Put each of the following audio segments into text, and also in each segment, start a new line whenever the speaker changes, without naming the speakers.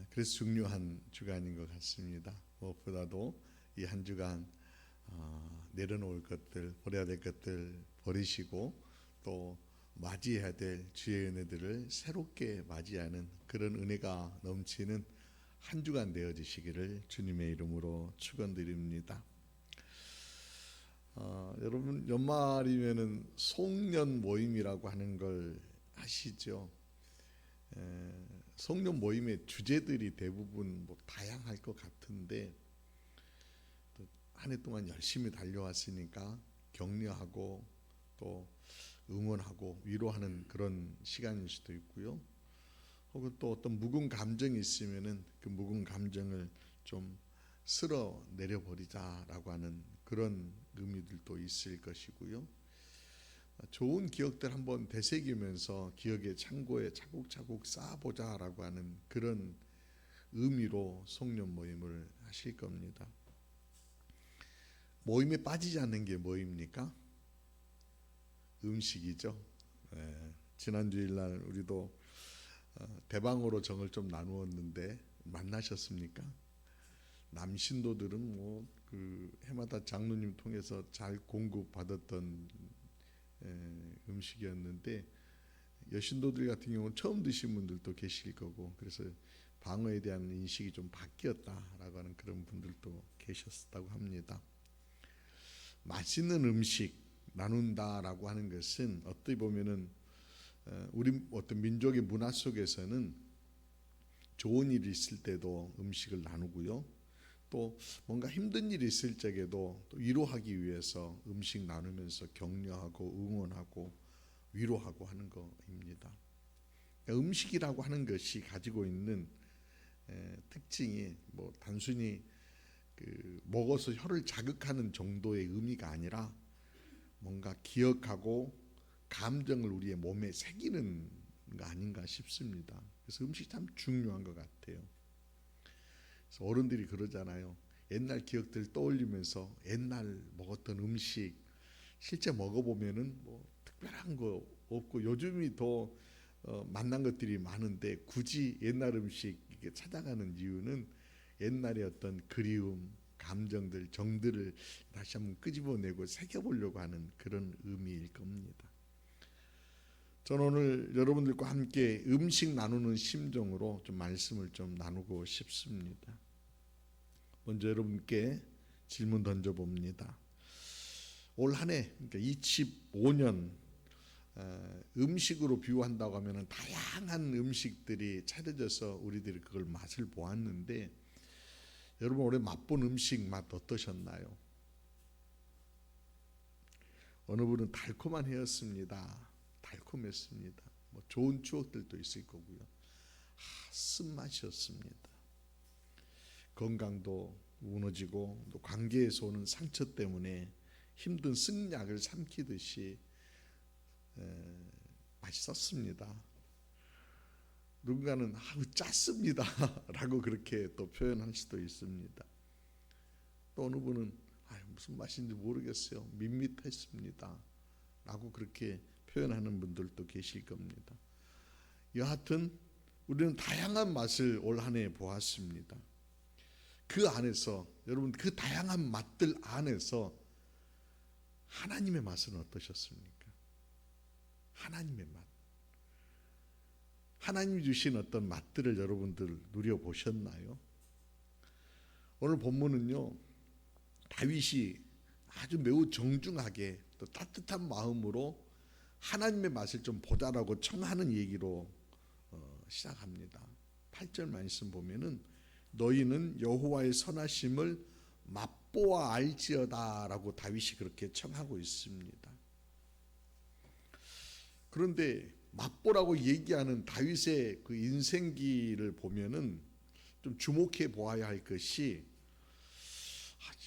그래서 중요한 주간인 것 같습니다. 무엇보다도 이 한 주간 내려놓을 것들, 버려야 될 것들 버리시고 또 맞이해야 될 주의 은혜들을 새롭게 맞이하는 그런 은혜가 넘치는 한 주간 되어지시기를 주님의 이름으로 축원드립니다. 여러분 연말이면은 송년 모임이라고 하는 걸 아시죠? 송년 모임의 주제들이 대부분 다양할 것 같은데 한 해 동안 열심히 달려왔으니까 격려하고 또 응원하고 위로하는 그런 시간일 수도 있고요. 혹은 또 어떤 묵은 감정이 있으면은 그 묵은 감정을 좀 쓸어 내려버리자라고 하는 그런 의미들도 있을 것이고요. 좋은 기억들 한번 되새기면서 기억의 창고에 차곡차곡 쌓아보자라고 하는 그런 의미로 송년 모임을 하실 겁니다. 모임에 빠지지 않는 게 뭐입니까? 음식이죠. 지난주일날 우리도 대방으로 정을 좀 나누었는데 만나셨습니까? 남신도들은 그 해마다 장로님 통해서 잘 공급받았던 음식이었는데 여신도들 같은 경우는 처음 드신 분들도 계실 거고 그래서 방어에 대한 인식이 좀 바뀌었다라고 하는 그런 분들도 계셨다고 합니다. 맛있는 음식 나눈다라고 하는 것은 어떻게 보면은 우리 어떤 민족의 문화 속에서는 좋은 일이 있을 때도 음식을 나누고요. 또 뭔가 힘든 일이 있을 적에도 또 위로하기 위해서 음식 나누면서 격려하고 응원하고 위로하고 하는 것입니다. 그러니까 음식이라고 하는 것이 가지고 있는 특징이 단순히 먹어서 혀를 자극하는 정도의 의미가 아니라 뭔가 기억하고 감정을 우리의 몸에 새기는 거 아닌가 싶습니다. 그래서 음식이 참 중요한 것 같아요. 그래서 어른들이 그러잖아요. 옛날 기억들 떠올리면서 옛날 먹었던 음식 실제 먹어보면은 특별한 거 없고 요즘이 더 만난 것들이 많은데 굳이 옛날 음식 찾아가는 이유는 옛날의 어떤 그리움, 감정들, 정들을 다시 한번 끄집어내고 새겨보려고 하는 그런 의미일 겁니다. 저는 오늘 여러분들과 함께 음식 나누는 심정으로 좀 말씀을 좀 나누고 싶습니다. 먼저 여러분께 질문 던져봅니다. 올 한 해, 그러니까 25년 음식으로 비유한다고 하면 다양한 음식들이 차려져서 우리들이 그걸 맛을 보았는데 여러분 올해 맛본 음식 맛 어떠셨나요? 어느 분은 달콤한 해였습니다. 달콤했습니다. 좋은 추억들도 있을 거고요. 쓴맛이었습니다. 건강도 무너지고 또 관계에서 오는 상처 때문에 힘든 승약을 삼키듯이 맛있었습니다. 누군가는 짰습니다 라고 그렇게 또 표현할 수도 있습니다. 또 어느 분은 무슨 맛인지 모르겠어요. 밋밋했습니다 라고 그렇게 표현하는 분들도 계실 겁니다. 여하튼 우리는 다양한 맛을 올 한 해 보았습니다. 그 안에서 여러분 그 다양한 맛들 안에서 하나님의 맛은 어떠셨습니까? 하나님의 맛. 하나님이 주신 어떤 맛들을 여러분들 누려보셨나요? 오늘 본문은요, 다윗이 아주 매우 정중하게 또 따뜻한 마음으로 하나님의 맛을 좀 보자라고 청하는 얘기로 시작합니다. 8절 말씀 보면은 너희는 여호와의 선하심을 맛보아 알지어다 라고 다윗이 그렇게 청하고 있습니다. 그런데 맛보라고 얘기하는 다윗의 그 인생기를 보면은 좀 주목해 보아야 할 것이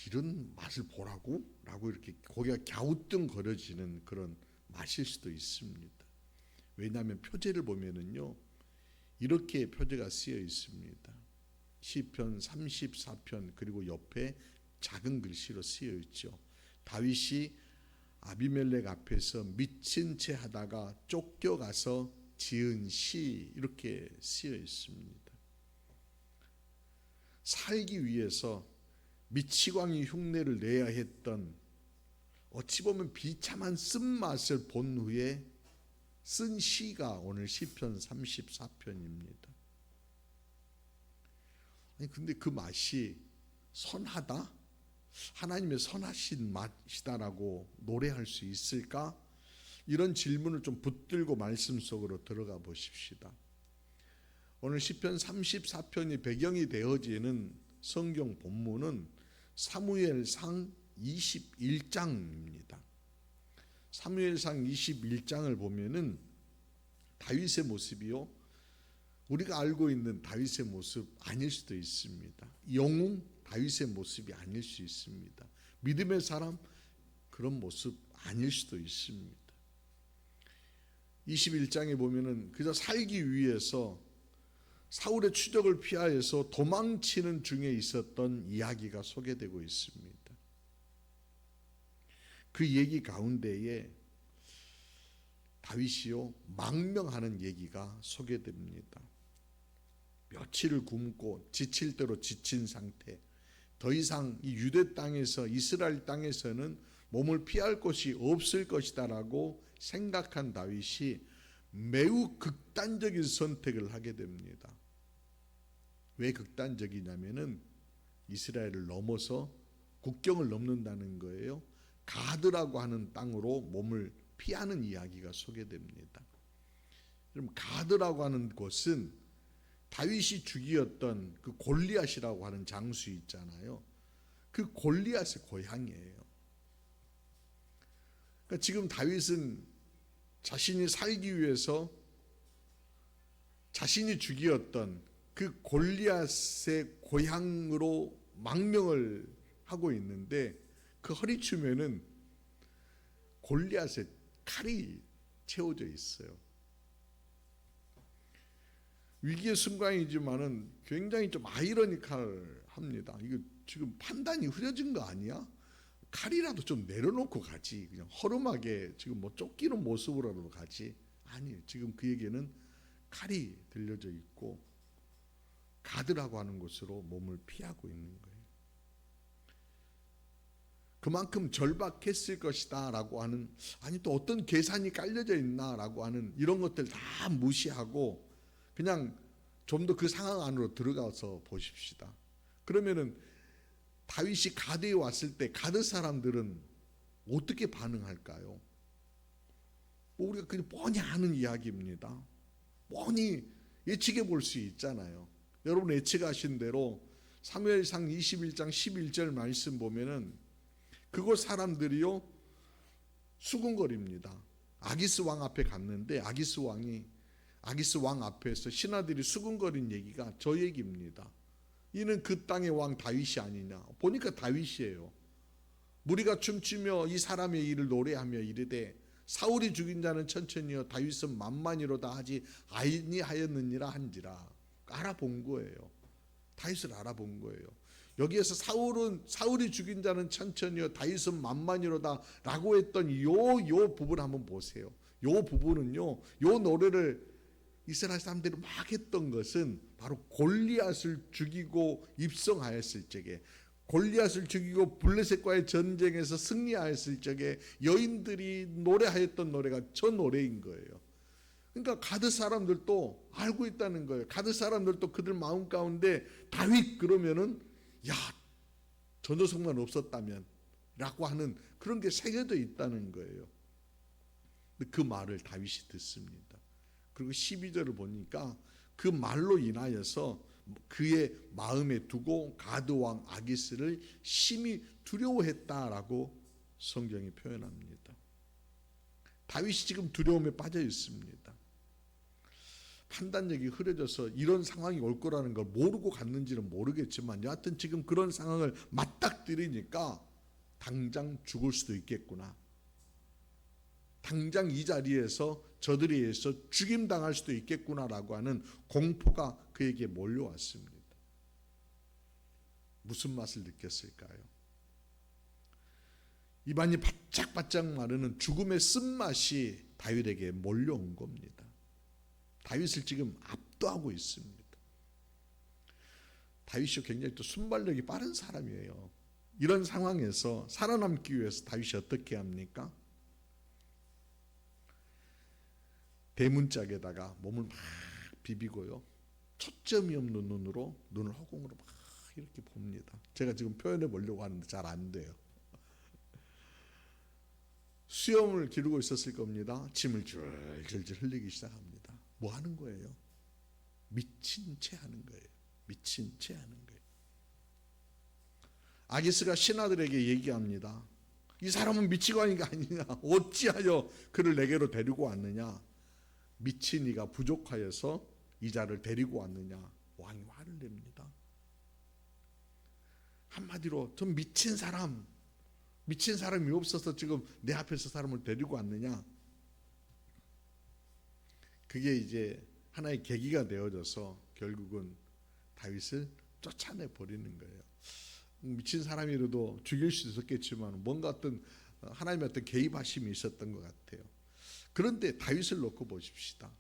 이런 맛을 보라고? 라고 이렇게 고개가 갸우뚱거려지는 그런 맛일 수도 있습니다. 왜냐하면 표제를 보면은요 이렇게 표제가 쓰여 있습니다. 시편 34편 그리고 옆에 작은 글씨로 쓰여 있죠. 다윗이 아비멜렉 앞에서 미친 채 하다가 쫓겨가서 지은 시 이렇게 쓰여 있습니다. 살기 위해서 미치광이 흉내를 내야 했던, 어찌 보면 비참한 쓴맛을 본 후에 쓴 시가 오늘 시편 34편입니다. 아니 근데 그 맛이 선하다? 하나님의 선하신 맛이다라고 노래할 수 있을까? 이런 질문을 좀 붙들고 말씀 속으로 들어가 보십시다. 오늘 시편 34편이 배경이 되어지는 성경 본문은 사무엘상 21장입니다. 사무엘상 21장을 보면은 다윗의 모습이요, 우리가 알고 있는 다윗의 모습 아닐 수도 있습니다. 영웅 다윗의 모습이 아닐 수 있습니다. 믿음의 사람 그런 모습 아닐 수도 있습니다. 21장에 보면은 그저 살기 위해서 사울의 추적을 피하여서 도망치는 중에 있었던 이야기가 소개되고 있습니다. 그 얘기 가운데에 다윗이요 망명하는 얘기가 소개됩니다. 며칠을 굶고 지칠 대로 지친 상태, 더 이상 이 유대 땅에서, 이스라엘 땅에서는 몸을 피할 곳이 없을 것이다라고 생각한 다윗이 매우 극단적인 선택을 하게 됩니다. 왜 극단적이냐면은 이스라엘을 넘어서 국경을 넘는다는 거예요. 가드라고 하는 땅으로 몸을 피하는 이야기가 소개됩니다. 그럼 가드라고 하는 곳은 다윗이 죽이었던 그 골리앗이라고 하는 장수 있잖아요. 그 골리앗의 고향이에요. 그러니까 지금 다윗은 자신이 살기 위해서 자신이 죽이었던 그 골리앗의 고향으로 망명을 하고 있는데, 그 허리춤에는 골리앗의 칼이 채워져 있어요. 위기의 순간이지만은 굉장히 좀 아이러니컬합니다. 이거 지금 판단이 흐려진 거 아니야? 칼이라도 좀 내려놓고 가지. 그냥 허름하게 지금 뭐 쫓기는 모습으로라도 가지. 아니, 지금 그에게는 칼이 들려져 있고 가드라고 하는 곳으로 몸을 피하고 있는 거예요. 그만큼 절박했을 것이다 라고 하는, 아니 또 어떤 계산이 깔려져 있나 라고 하는 이런 것들 다 무시하고 그냥 좀 더 그 상황 안으로 들어가서 보십시다. 그러면은 다윗이 가드에 왔을 때 가드 사람들은 어떻게 반응할까요? 우리가 그냥 뻔히 아는 이야기입니다. 뻔히 예측해 볼 수 있잖아요. 여러분 예측하신 대로 사무엘상 21장 11절 말씀 보면은 그곳 사람들이요 수군거립니다. 아기스 왕 앞에 갔는데 아기스 왕 앞에서 신하들이 수군거린 얘기가 저 얘기입니다. 이는 그 땅의 왕 다윗이 아니냐. 보니까 다윗이에요. 무리가 춤추며 이 사람의 일을 노래하며 이르되 사울이 죽인 자는 천천히요 다윗은 만만이로다 하지 아니하였느니라 한지라. 알아본 거예요. 다윗을 알아본 거예요. 여기에서 사울이 죽인 자는 천천히요 다윗은 만만이로다 라고 했던 요 부분 한번 보세요. 요 부분은요, 요 노래를 이스라엘 사람들이 막 했던 것은 바로 골리앗을 죽이고 입성하였을 적에, 골리앗을 죽이고 블레셋과의 전쟁에서 승리하였을 적에 여인들이 노래하였던 노래가 저 노래인 거예요. 그러니까 가드 사람들도 알고 있다는 거예요. 가드 사람들도 그들 마음 가운데 다윗 그러면은 야, 저 녀석만 없었다면 라고 하는 그런 게 새겨져 있다는 거예요. 그 말을 다윗이 듣습니다. 그리고 12절을 보니까 그 말로 인하여서 그의 마음에 두고 가드왕 아기스를 심히 두려워했다라고 성경이 표현합니다. 다윗이 지금 두려움에 빠져 있습니다. 판단력이 흐려져서 이런 상황이 올 거라는 걸 모르고 갔는지는 모르겠지만 여하튼 지금 그런 상황을 맞닥뜨리니까 당장 죽을 수도 있겠구나. 당장 이 자리에서 저들에 의해서 죽임당할 수도 있겠구나라고 하는 공포가 그에게 몰려왔습니다. 무슨 맛을 느꼈을까요? 입안이 바짝바짝 마르는 죽음의 쓴맛이 다윗에게 몰려온 겁니다. 다윗을 지금 압도하고 있습니다. 다윗이 굉장히 또 순발력이 빠른 사람이에요. 이런 상황에서 살아남기 위해서 다윗이 어떻게 합니까? 대문짝에다가 몸을 막 비비고요. 초점이 없는 눈으로 눈을 허공으로 막 이렇게 봅니다. 제가 지금 표현해 보려고 하는데 잘 안 돼요. 수염을 기르고 있었을 겁니다. 침을 줄줄줄 흘리기 시작합니다. 뭐 하는 거예요? 미친 채 하는 거예요. 미친 채 하는 거예요. 아기스가 신하들에게 얘기합니다. 이 사람은 미치광이가 아니냐? 어찌하여 그를 내게로 데리고 왔느냐? 미친 이가 부족하여서 이 자를 데리고 왔느냐? 왕이 화를 냅니다. 한마디로 좀 미친 사람이 없어서 지금 내 앞에서 사람을 데리고 왔느냐? 그게 이제 하나의 계기가 되어져서 결국은 다윗을 쫓아내 버리는 거예요. 미친 사람이라도 죽일 수 있었겠지만 뭔가 어떤 하나님의 어떤 개입하심이 있었던 것 같아요. 그런데 다윗을 놓고 보십시다.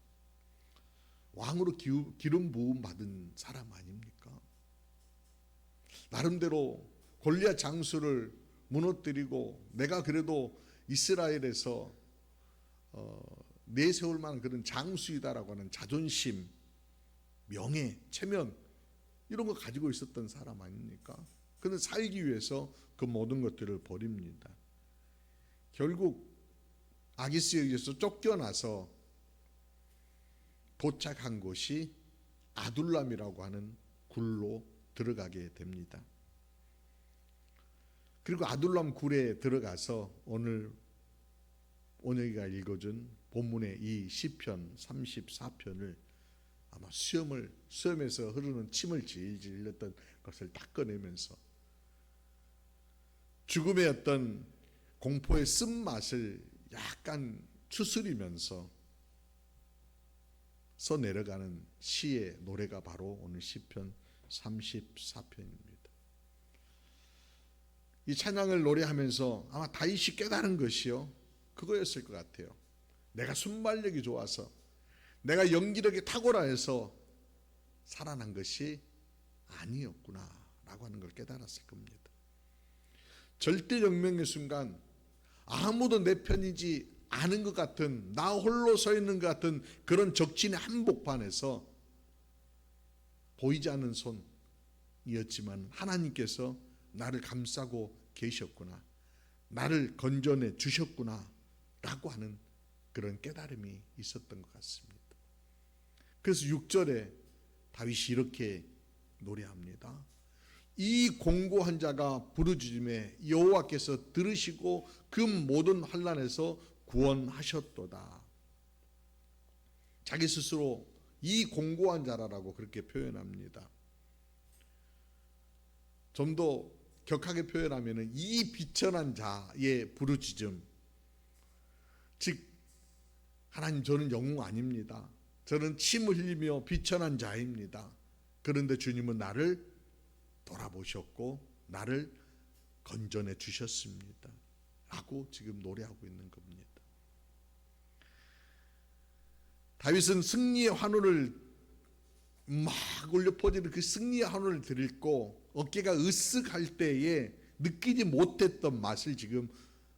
왕으로 기름 부음 받은 사람 아닙니까? 나름대로 골리앗 장수를 무너뜨리고 내가 그래도 이스라엘에서 내세울 만한 그런 장수이다라고 하는 자존심, 명예, 체면 이런 거 가지고 있었던 사람 아닙니까? 그는 살기 위해서 그 모든 것들을 버립니다. 결국 아기스에 의해서 쫓겨나서 도착한 곳이 아둘람이라고 하는 굴로 들어가게 됩니다. 그리고 아둘람 굴에 들어가서 오늘 오늘이가 읽어준 본문의 이 시편 34편을 아마 수염에서 흐르는 침을 질질 흘렸던 것을 닦아내면서 죽음의 어떤 공포의 쓴맛을 약간 추스리면서 내려가는 시의 노래가 바로 오늘 시편 34편입니다. 이 찬양을 노래하면서 아마 다윗이 깨달은 것이요, 그거였을 것 같아요. 내가 순발력이 좋아서, 내가 연기력이 탁월해서 살아난 것이 아니었구나 라고 하는 걸 깨달았을 겁니다. 절대정명의 순간 아무도 내 편이지 않은 것 같은, 나 홀로 서 있는 것 같은 그런 적진의 한복판에서 보이지 않는 손이었지만 하나님께서 나를 감싸고 계셨구나, 나를 건져내 주셨구나 라고 하는 그런 깨달음이 있었던 것 같습니다. 그래서 6절에 다윗이 이렇게 노래합니다. 이 공고한 자가 부르짖음에 여호와께서 들으시고 그 모든 환난에서 구원하셨도다. 자기 스스로 이 공고한 자라고 그렇게 표현합니다. 좀 더 격하게 표현하면 이 비천한 자의 부르짖음, 즉 하나님, 저는 영웅 아닙니다. 저는 침을 흘리며 비천한 자입니다. 그런데 주님은 나를 돌아보셨고 나를 건져내 주셨습니다 라고 지금 노래하고 있는 겁니다. 다윗은 승리의 환호를 막 울려 퍼지는 그 승리의 환호를 들고 어깨가 으쓱할 때에 느끼지 못했던 맛을 지금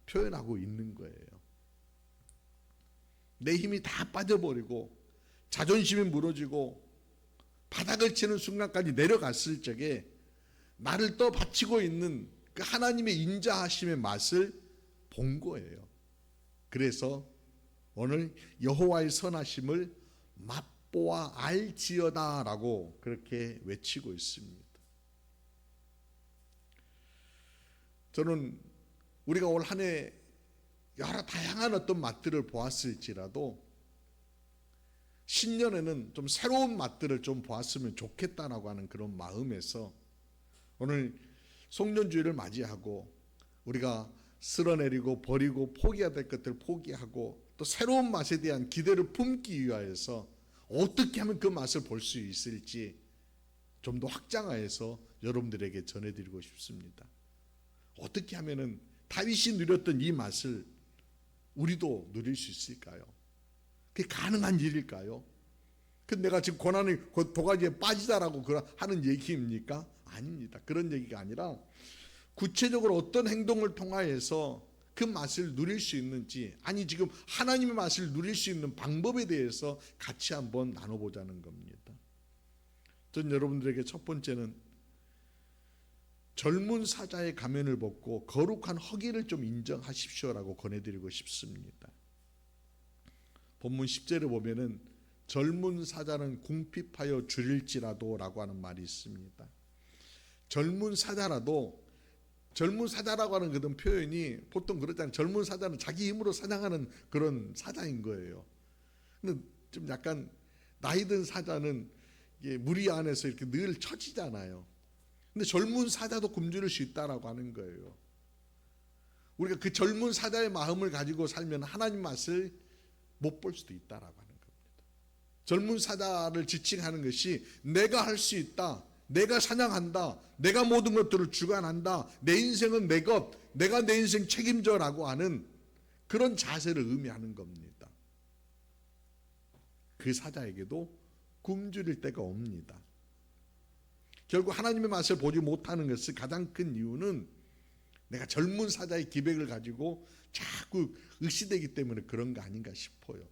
표현하고 있는 거예요. 내 힘이 다 빠져버리고 자존심이 무너지고 바닥을 치는 순간까지 내려갔을 적에 나를 또 바치고 있는 그 하나님의 인자하심의 맛을 본 거예요. 그래서 오늘 여호와의 선하심을 맛보아 알지어다라고 그렇게 외치고 있습니다. 저는 우리가 올 한 해 여러 다양한 어떤 맛들을 보았을지라도 신년에는 좀 새로운 맛들을 좀 보았으면 좋겠다라고 하는 그런 마음에서 오늘 송년주일을 맞이하고 우리가 쓸어내리고 버리고 포기해야 될 것들을 포기하고 또 새로운 맛에 대한 기대를 품기 위하여서 어떻게 하면 그 맛을 볼 수 있을지 좀 더 확장하여서 여러분들에게 전해드리고 싶습니다. 어떻게 하면은 다윗이 누렸던 이 맛을 우리도 누릴 수 있을까요? 그게 가능한 일일까요? 그 내가 지금 고난의 도가니에 빠지다라고 하는 얘기입니까? 아닙니다. 그런 얘기가 아니라 구체적으로 어떤 행동을 통하여서 그 맛을 누릴 수 있는지, 아니 지금 하나님의 맛을 누릴 수 있는 방법에 대해서 같이 한번 나눠보자는 겁니다. 전 여러분들에게 첫 번째는 젊은 사자의 가면을 벗고 거룩한 허기를 좀 인정하십시오라고 권해드리고 싶습니다. 본문 10절에 보면은 젊은 사자는 궁핍하여 줄일지라도 라고 하는 말이 있습니다. 젊은 사자라고 하는 그런 표현이 보통 그렇잖아요. 젊은 사자는 자기 힘으로 사냥하는 그런 사자인 거예요. 근데 좀 약간 나이 든 사자는 무리 안에서 이렇게 늘 처지잖아요. 근데 젊은 사자도 굶주릴 수 있다라고 하는 거예요. 우리가 그 젊은 사자의 마음을 가지고 살면 하나님 맛을 못 볼 수도 있다라고 하는 겁니다. 젊은 사자를 지칭하는 것이 내가 할 수 있다, 내가 사냥한다, 내가 모든 것들을 주관한다, 내 인생은 내 것, 내가 내 인생 책임져라고 하는 그런 자세를 의미하는 겁니다. 그 사자에게도 굶주릴 때가 옵니다. 결국 하나님의 맛을 보지 못하는 것은 가장 큰 이유는 내가 젊은 사자의 기백을 가지고 자꾸 의시되기 때문에 그런 거 아닌가 싶어요.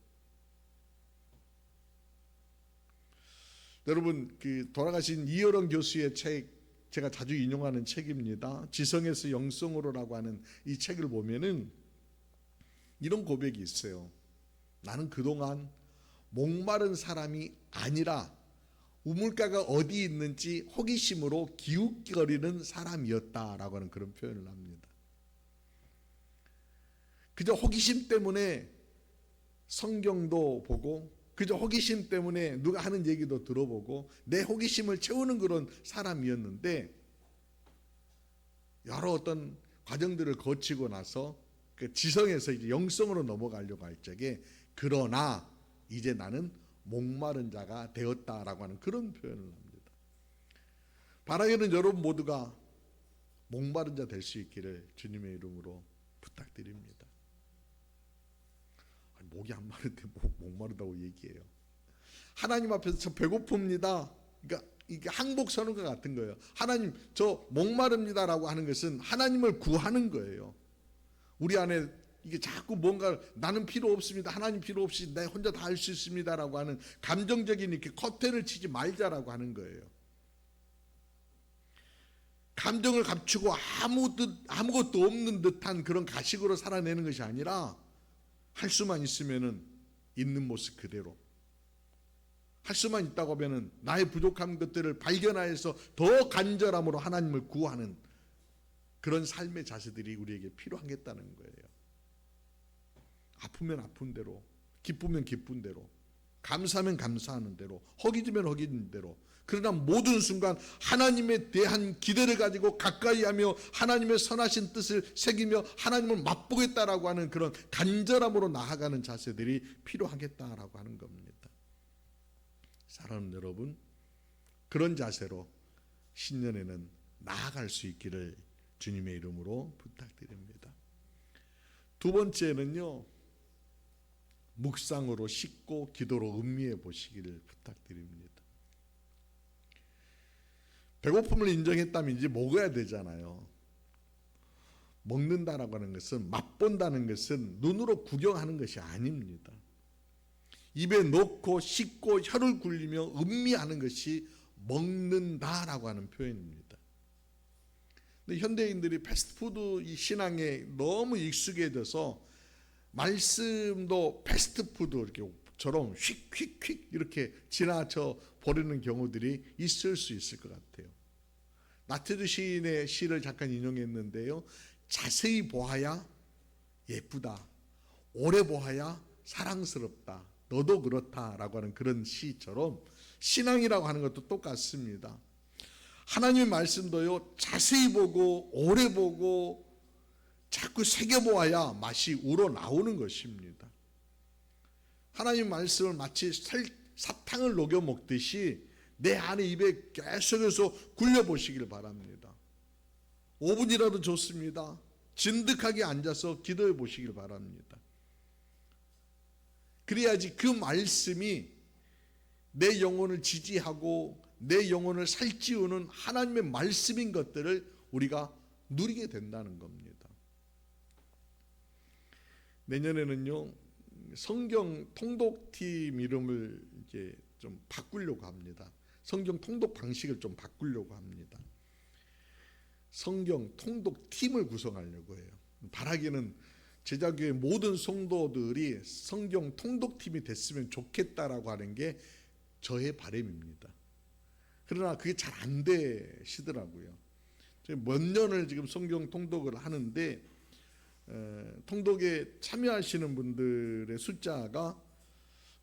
여러분, 그 돌아가신 이어령 교수의 책, 제가 자주 인용하는 책입니다. 지성에서 영성으로라고 하는 이 책을 보면은 이런 고백이 있어요. 나는 그동안 목마른 사람이 아니라 우물가가 어디 있는지 호기심으로 기웃거리는 사람이었다라고 하는 그런 표현을 합니다. 그저 호기심 때문에 성경도 보고, 그저 호기심 때문에 누가 하는 얘기도 들어보고 내 호기심을 채우는 그런 사람이었는데, 여러 어떤 과정들을 거치고 나서 그 지성에서 이제 영성으로 넘어가려고 할 적에 그러나 이제 나는 목마른 자가 되었다라고 하는 그런 표현을 합니다. 바라기는 여러분 모두가 목마른 자 될 수 있기를 주님의 이름으로 부탁드립니다. 목이 안 마른데 목마르다고 얘기해요. 하나님 앞에서 저 배고픕니다. 그러니까 이게 항복 선언과 같은 거예요. 하나님 저 목마릅니다라고 하는 것은 하나님을 구하는 거예요. 우리 안에 이게 자꾸 뭔가 나는 필요 없습니다, 하나님 필요 없이 내 혼자 다 할 수 있습니다라고 하는 감정적인 이렇게 커튼을 치지 말자라고 하는 거예요. 감정을 감추고 아무것도 없는 듯한 그런 가식으로 살아내는 것이 아니라 할 수만 있으면은 있는 모습 그대로, 할 수만 있다고 하면은 나의 부족한 것들을 발견하여서 더 간절함으로 하나님을 구하는 그런 삶의 자세들이 우리에게 필요하겠다는 거예요. 아프면 아픈 대로, 기쁘면 기쁜 대로, 감사하면 감사하는 대로, 허기지면 허기는 대로, 그러나 모든 순간 하나님에 대한 기대를 가지고 가까이 하며 하나님의 선하신 뜻을 새기며 하나님을 맛보겠다라고 하는 그런 간절함으로 나아가는 자세들이 필요하겠다라고 하는 겁니다. 사랑하는 여러분, 그런 자세로 신년에는 나아갈 수 있기를 주님의 이름으로 부탁드립니다. 두 번째는요, 묵상으로 씻고 기도로 음미해 보시기를 부탁드립니다. 배고픔을 인정했다면 이제 먹어야 되잖아요. 먹는다라고 하는 것은, 맛본다는 것은 눈으로 구경하는 것이 아닙니다. 입에 넣고 씹고 혀를 굴리며 음미하는 것이 먹는다라고 하는 표현입니다. 근데 현대인들이 패스트푸드 이 신앙에 너무 익숙해져서 말씀도 패스트푸드 이렇게처럼 휙휙휙 이렇게 지나쳐 버리는 경우들이 있을 수 있을 것 같아요. 나태주 시인의 시를 잠깐 인용했는데요, 자세히 보아야 예쁘다, 오래 보아야 사랑스럽다, 너도 그렇다라고 하는 그런 시처럼 신앙이라고 하는 것도 똑같습니다. 하나님의 말씀도요, 자세히 보고 오래 보고 자꾸 새겨보아야 맛이 우러나오는 것입니다. 하나님 말씀을 마치 사탕을 녹여 먹듯이 내 안에 입에 계속해서 굴려보시길 바랍니다. 5분이라도 좋습니다. 진득하게 앉아서 기도해 보시길 바랍니다. 그래야지 그 말씀이 내 영혼을 지지하고 내 영혼을 살찌우는 하나님의 말씀인 것들을 우리가 누리게 된다는 겁니다. 내년에는요, 성경 통독팀 이름을 이제 좀 바꾸려고 합니다. 성경 통독 방식을 좀 바꾸려고 합니다. 성경 통독팀을 구성하려고 해요. 바라기는 제자교회 모든 성도들이 성경 통독팀이 됐으면 좋겠다라고 하는 게 저의 바람입니다. 그러나 그게 잘 안 되시더라고요. 몇 년을 지금 성경 통독을 하는데 통독에 참여하시는 분들의 숫자가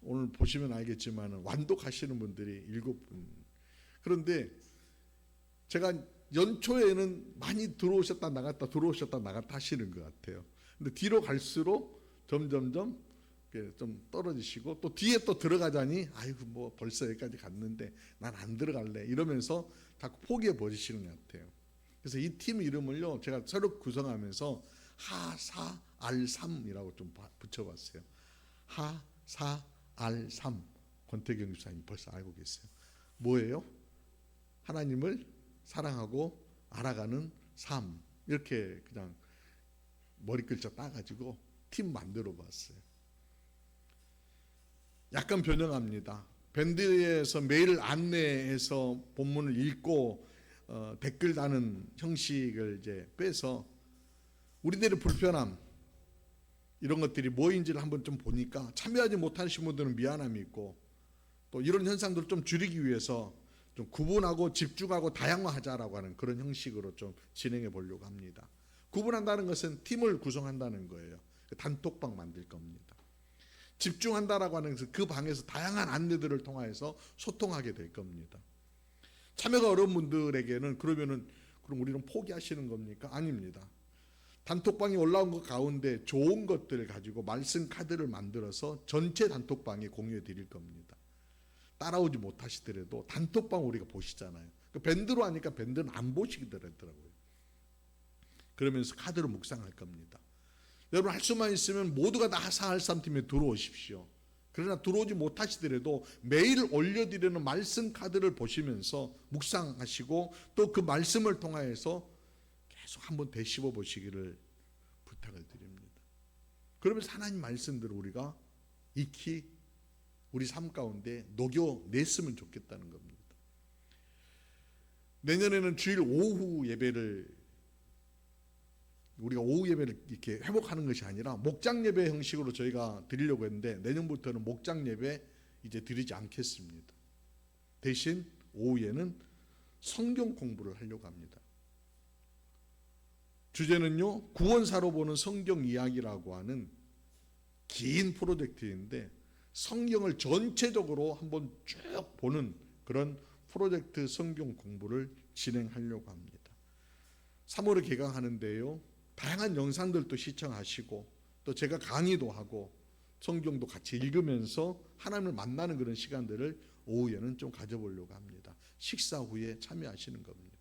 오늘 보시면 알겠지만 완독하시는 분들이 7분. 그런데 제가 연초에는 많이 들어오셨다 나갔다 들어오셨다 나갔다 하시는 것 같아요. 근데 뒤로 갈수록 점점점 좀 떨어지시고 또 뒤에 또 들어가자니 아이고 뭐 벌써 여기까지 갔는데 난 안 들어갈래 이러면서 자꾸 포기해 버리시는 것 같아요. 그래서 이 팀 이름을요 제가 새로 구성하면서 하사알3이라고 좀 붙여봤어요. 하사알3. 권태경 집사님 벌써 알고 계세요. 뭐예요? 하나님을 사랑하고 알아가는 삶. 이렇게 그냥 머리 글자 따가지고 팀 만들어 봤어요. 약간 변형합니다. 밴드에서 매일 안내해서 본문을 읽고 댓글 다는 형식을 이제 빼서 우리들의 불편함 이런 것들이 뭐인지를 한번 좀 보니까 참여하지 못하신 분들은 미안함이 있고 또 이런 현상들을 좀 줄이기 위해서 좀 구분하고 집중하고 다양화하자라고 하는 그런 형식으로 좀 진행해 보려고 합니다. 구분한다는 것은 팀을 구성한다는 거예요. 단톡방 만들 겁니다. 집중한다라고 하는 것은 그 방에서 다양한 안내들을 통해서 소통하게 될 겁니다. 참여가 어려운 분들에게는 그러면은 그럼 우리는 포기하시는 겁니까? 아닙니다. 단톡방이 올라온 것 가운데 좋은 것들을 가지고 말씀 카드를 만들어서 전체 단톡방에 공유해 드릴 겁니다. 따라오지 못하시더라도 단톡방 우리가 보시잖아요. 밴드로 하니까 밴드는 안 보시더라고요. 그러면서 카드로 묵상할 겁니다. 여러분 할 수만 있으면 모두가 다 하사할3팀에 들어오십시오. 그러나 들어오지 못하시더라도 매일 올려드리는 말씀 카드를 보시면서 묵상하시고 또 그 말씀을 통하여서 계속 한번 되씹어 보시기를 부탁을 드립니다. 그러면서 하나님 말씀들을 우리가 익히 우리 삶 가운데 녹여냈으면 좋겠다는 겁니다. 내년에는 주일 오후 예배를 우리가 오후 예배를 이렇게 회복하는 것이 아니라 목장 예배 형식으로 저희가 드리려고 했는데 내년부터는 목장 예배 이제 드리지 않겠습니다. 대신 오후에는 성경 공부를 하려고 합니다. 주제는요 구원사로 보는 성경 이야기라고 하는 긴 프로젝트인데 성경을 전체적으로 한번 쭉 보는 그런 프로젝트 성경 공부를 진행하려고 합니다. 3월에 개강하는데요 다양한 영상들도 시청하시고 또 제가 강의도 하고 성경도 같이 읽으면서 하나님을 만나는 그런 시간들을 오후에는 좀 가져보려고 합니다. 식사 후에 참여하시는 겁니다.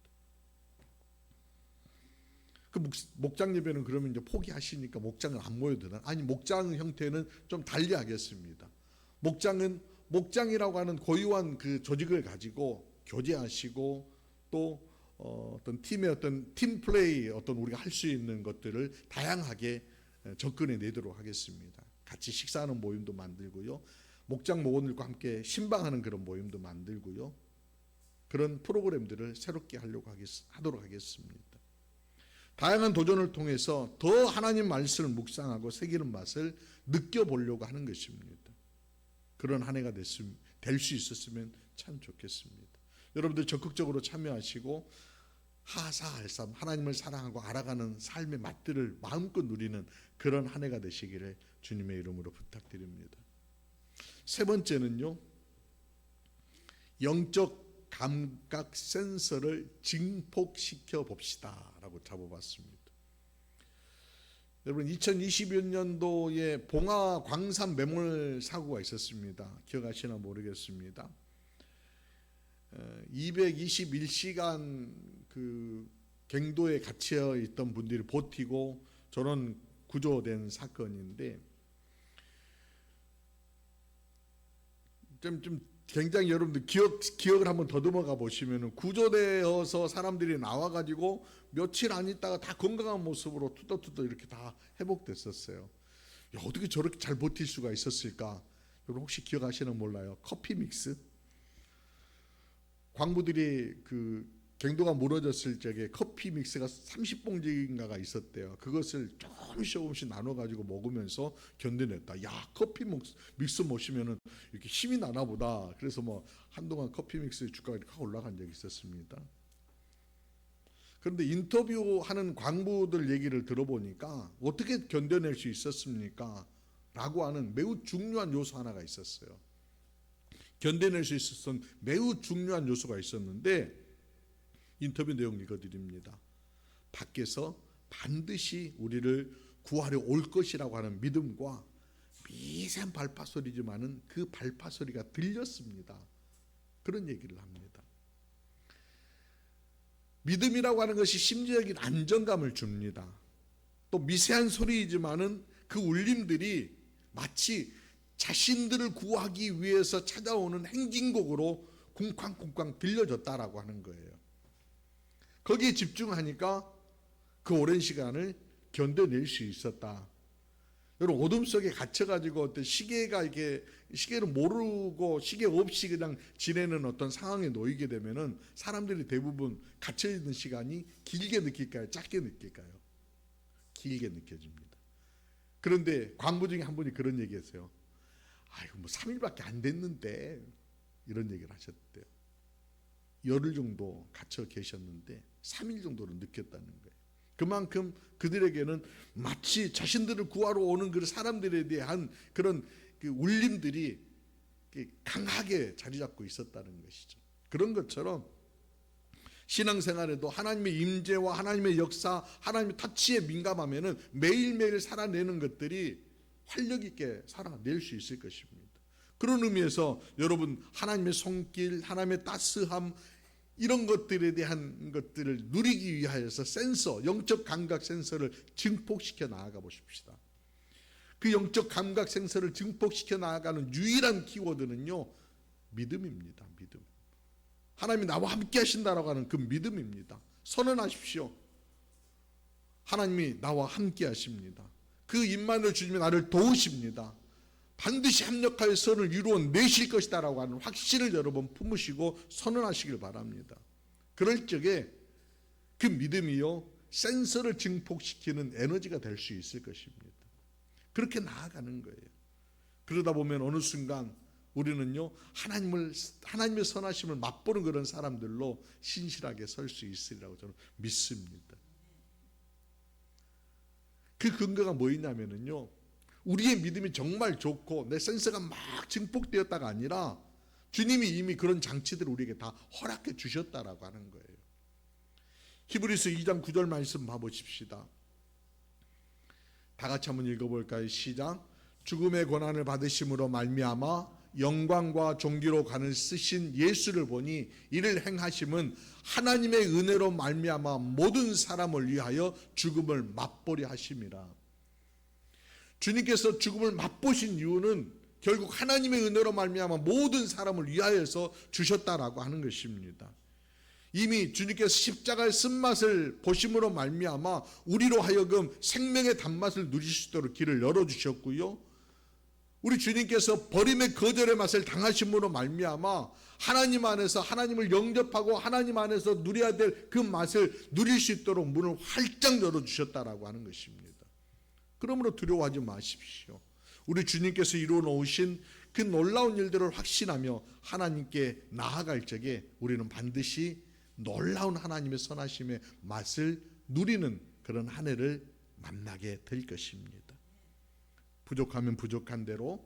그 목장 예배는 그러면 이제 포기하시니까 목장을 안 모여드나? 아니 목장 형태는 좀 달리 하겠습니다. 목장은 목장이라고 하는 고유한 그 조직을 가지고 교제하시고 또 어떤 팀의 어떤 팀 플레이 어떤 우리가 할 수 있는 것들을 다양하게 접근해 내도록 하겠습니다. 같이 식사하는 모임도 만들고요. 목장 목원들과 함께 신방하는 그런 모임도 만들고요. 그런 프로그램들을 새롭게 하도록 하겠습니다. 다양한 도전을 통해서 더 하나님 말씀을 묵상하고 새기는 맛을 느껴보려고 하는 것입니다. 그런 한 해가 될 수 있었으면 참 좋겠습니다. 여러분들 적극적으로 참여하시고 하사할3 하나님을 사랑하고 알아가는 삶의 맛들을 마음껏 누리는 그런 한 해가 되시기를 주님의 이름으로 부탁드립니다. 세 번째는요 영적 감각 센서를 증폭시켜 봅시다 라고 잡아봤습니다. 여러분 2020년도에 봉화 광산 매몰 사고가 있었습니다. 기억하시나 모르겠습니다. 221시간 그 갱도에 갇혀 있던 분들이 버티고 저런 구조된 사건인데 좀 굉장히 여러분들 기억을 한번 더듬어가 보시면은 구조되어서 사람들이 나와가지고 며칠 안 있다가 다 건강한 모습으로 투덜투덜 이렇게 다 회복됐었어요. 야, 어떻게 저렇게 잘 버틸 수가 있었을까? 여러분 혹시 기억하시는 몰라요? 커피 믹스. 광부들이 그 갱도가 무너졌을 적에 커피 믹스가 30봉지인가가 있었대요. 그것을 조금씩 나눠가지고 먹으면서 견뎌냈다. 야, 커피 믹스 마시면은 이렇게 힘이 나나 보다. 그래서 뭐 한동안 커피 믹스 주가가 이렇게 올라간 적이 있었습니다. 그런데 인터뷰하는 광부들 얘기를 들어보니까 어떻게 견뎌낼 수 있었습니까? 라고 하는 매우 중요한 요소 하나가 있었어요. 견뎌낼 수 있었던 매우 중요한 요소가 있었는데 인터뷰 내용 읽어드립니다. 밖에서 반드시 우리를 구하려 올 것이라고 하는 믿음과 미세한 발파소리지만은 그 발파소리가 들렸습니다. 그런 얘기를 합니다. 믿음이라고 하는 것이 심리적인 안정감을 줍니다. 또 미세한 소리이지만은 그 울림들이 마치 자신들을 구하기 위해서 찾아오는 행진곡으로 쿵쾅쿵쾅 들려졌다라고 하는 거예요. 거기에 집중하니까 그 오랜 시간을 견뎌낼 수 있었다. 여러분 어둠 속에 갇혀가지고 어떤 시계를 모르고 시계 없이 그냥 지내는 어떤 상황에 놓이게 되면은 사람들이 대부분 갇혀 있는 시간이 길게 느낄까요? 짧게 느낄까요? 길게 느껴집니다. 그런데 광부 중에 한 분이 그런 얘기했어요. 아이고 뭐 3일밖에 안 됐는데 이런 얘기를 하셨대요. 열흘 정도 갇혀 계셨는데 3일 정도를 느꼈다는 거예요. 그만큼 그들에게는 마치 자신들을 구하러 오는 그 사람들에 대한 그런 그 울림들이 강하게 자리 잡고 있었다는 것이죠. 그런 것처럼 신앙생활에도 하나님의 임재와 하나님의 역사, 하나님의 터치에 민감하면은 매일매일 살아내는 것들이 활력 있게 살아낼 수 있을 것입니다. 그런 의미에서 여러분 하나님의 손길, 하나님의 따스함 이런 것들에 대한 것들을 누리기 위하여서 센서, 영적 감각 센서를 증폭시켜 나아가 보십시다. 그 영적 감각 센서를 증폭시켜 나아가는 유일한 키워드는요, 믿음입니다. 믿음. 하나님이 나와 함께 하신다라고 하는 그 믿음입니다. 선언하십시오. 하나님이 나와 함께 하십니다. 그 임마누엘 주님이 나를 도우십니다. 반드시 협력하여 선을 이루어 내실 것이다라고 하는 확신을 여러분 품으시고 선언하시길 바랍니다. 그럴 적에 그 믿음이요 센서를 증폭시키는 에너지가 될 수 있을 것입니다. 그렇게 나아가는 거예요. 그러다 보면 어느 순간 우리는요 하나님의 선하심을 맛보는 그런 사람들로 신실하게 설 수 있으리라고 저는 믿습니다. 그 근거가 뭐냐면요 우리의 믿음이 정말 좋고 내 센서가 막 증폭되었다가 아니라 주님이 이미 그런 장치들을 우리에게 다 허락해 주셨다라고 하는 거예요. 히브리서 2장 9절 말씀 봐보십시다. 다 같이 한번 읽어볼까요? 시작. 죽음의 고난을 받으심으로 말미암아 영광과 존귀로 관을 쓰신 예수를 보니 이를 행하심은 하나님의 은혜로 말미암아 모든 사람을 위하여 죽음을 맛보려 하심이라. 주님께서 죽음을 맛보신 이유는 결국 하나님의 은혜로 말미암아 모든 사람을 위하여서 주셨다라고 하는 것입니다. 이미 주님께서 십자가의 쓴맛을 보심으로 말미암아 우리로 하여금 생명의 단맛을 누릴 수 있도록 길을 열어주셨고요. 우리 주님께서 버림의 거절의 맛을 당하심으로 말미암아 하나님 안에서 하나님을 영접하고 하나님 안에서 누려야 될 그 맛을 누릴 수 있도록 문을 활짝 열어주셨다라고 하는 것입니다. 그러므로 두려워하지 마십시오. 우리 주님께서 이루어 놓으신 그 놀라운 일들을 확신하며 하나님께 나아갈 적에 우리는 반드시 놀라운 하나님의 선하심의 맛을 누리는 그런 한 해를 만나게 될 것입니다. 부족하면 부족한 대로,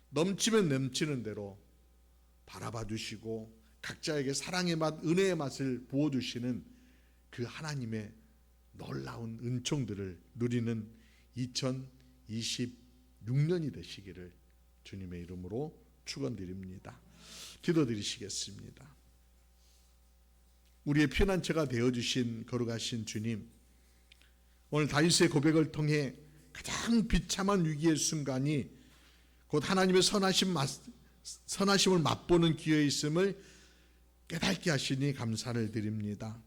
넘치면 넘치는 대로 바라봐 주시고 각자에게 사랑의 맛, 은혜의 맛을 부어주시는 그 하나님의 놀라운 은총들을 누리는 2026년이 되시기를 주님의 이름으로 축원드립니다. 기도드리시겠습니다. 우리의 피난처가 되어주신 거룩하신 주님, 오늘 다윗의 고백을 통해 가장 비참한 위기의 순간이 곧 하나님의 선하심을 맛보는 기회에 있음을 깨닫게 하시니 감사를 드립니다.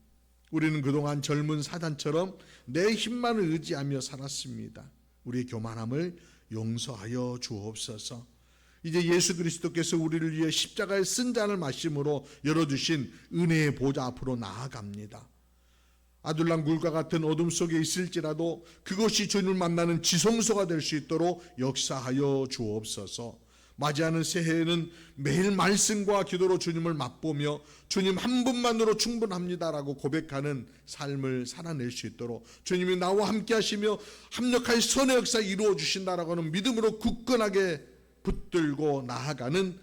우리는 그동안 젊은 사단처럼 내 힘만을 의지하며 살았습니다. 우리의 교만함을 용서하여 주옵소서. 이제 예수 그리스도께서 우리를 위해 십자가의 쓴 잔을 마심으로 열어주신 은혜의 보좌 앞으로 나아갑니다. 아둘람 굴과 같은 어둠 속에 있을지라도 그것이 주님을 만나는 지성소가 될 수 있도록 역사하여 주옵소서. 맞이하는 새해에는 매일 말씀과 기도로 주님을 맛보며 주님 한 분만으로 충분합니다라고 고백하는 삶을 살아낼 수 있도록 주님이 나와 함께 하시며 합력하여 선의 역사 이루어 주신다라고 하는 믿음으로 굳건하게 붙들고 나아가는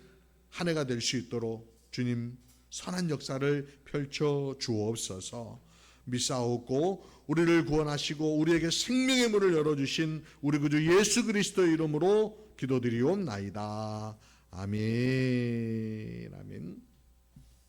한 해가 될 수 있도록 주님 선한 역사를 펼쳐 주옵소서. 미사옵고 우리를 구원하시고 우리에게 생명의 문을 열어주신 우리 구주 예수 그리스도의 이름으로 기도드리옵나이다. 아멘. 아멘.